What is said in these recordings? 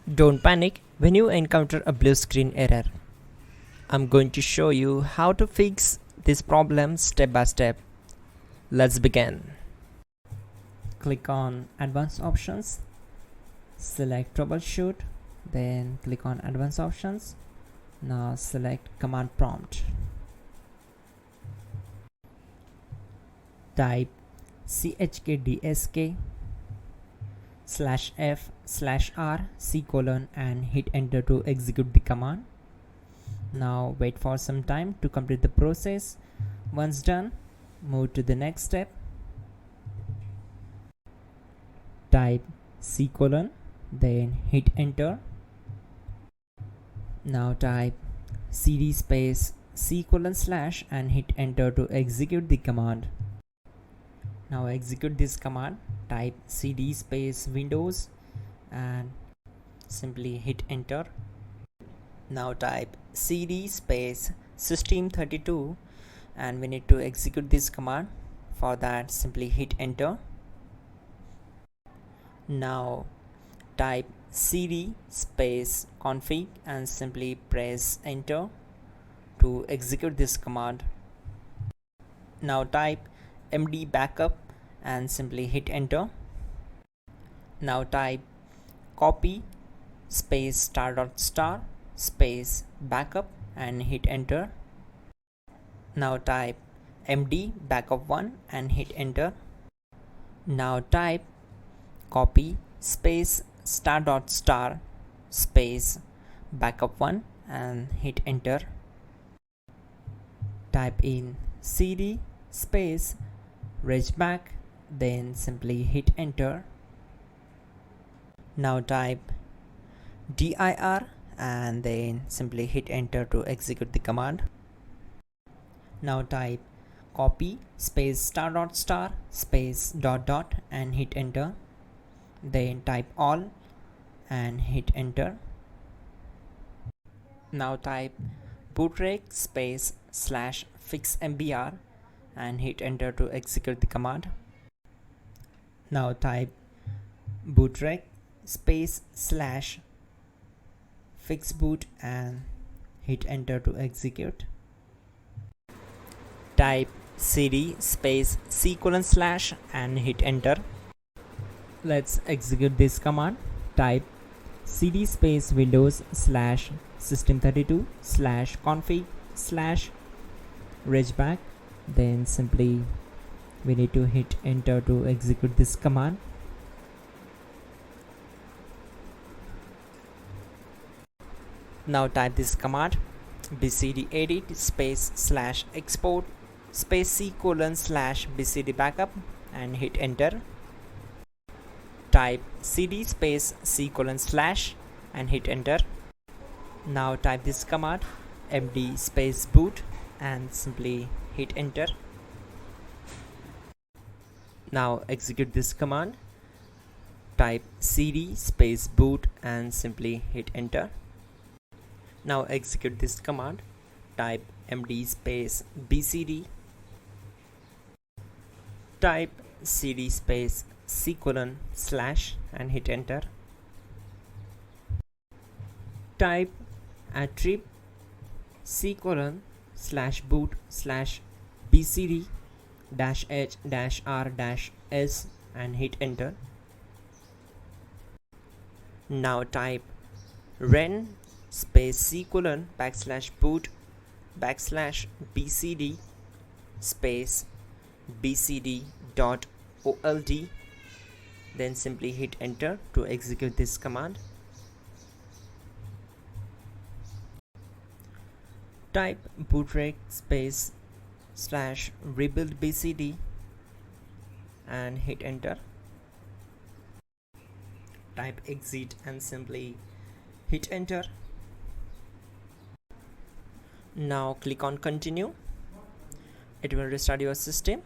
Don't panic when you encounter a blue screen error. I'm going to show you how to fix this problem step by step. Let's begin. Click on Advanced Options, select Troubleshoot, then click on Advanced Options. Now select Command Prompt. Type chkdsk/f/r:" and hit enter to execute the command. Now wait for some time to complete the process. Once done, move to the next step. Type c:, then hit enter. Now type cd space c:/ and hit enter to execute the command. Now execute this command. Type cd space Windows and simply hit enter. Now type cd space system32 and we need to execute this command. For that, simply hit enter. Now type cd space config and simply press enter to execute this command. Now type md backup and simply hit enter. Now type copy space *** space backup and hit enter. Now type md backup1 and hit enter. Now type copy space *** space backup1 and hit enter. Type in cd space regback, then simply hit enter. Now type dir and then simply hit enter to execute the command. Now type copy space *** space ... and hit enter. Then type all and hit enter. Now type bootrec space /fixmbr and hit enter to execute the command. Now type bootrec space /fixboot and hit enter to execute. Type cd space c:/ and hit enter. Let's execute this command. Type cd space Windows /system32 /config /regback, then simply we need to hit enter to execute this command. Now type this command bcd edit space /export space c:/ bcd backup and hit enter. Type cd space c:/ and hit enter. Now type this command md space boot and simply hit enter. Now execute this command. Type cd space boot and simply hit enter. Now execute this command. Type md space bcd. Type cd space c:/ and hit enter. Type attrib c:/ /boot /bcd -h-r-s and hit enter. Now type ren space c:/ /boot /bcd space bcd.old, then simply hit enter to execute this command. Type bootrec space /rebuild bcd and hit enter. Type exit and simply hit enter. Now click on continue. It will restart your system.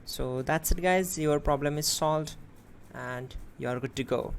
So that's it guys, your problem is solved and you are good to go.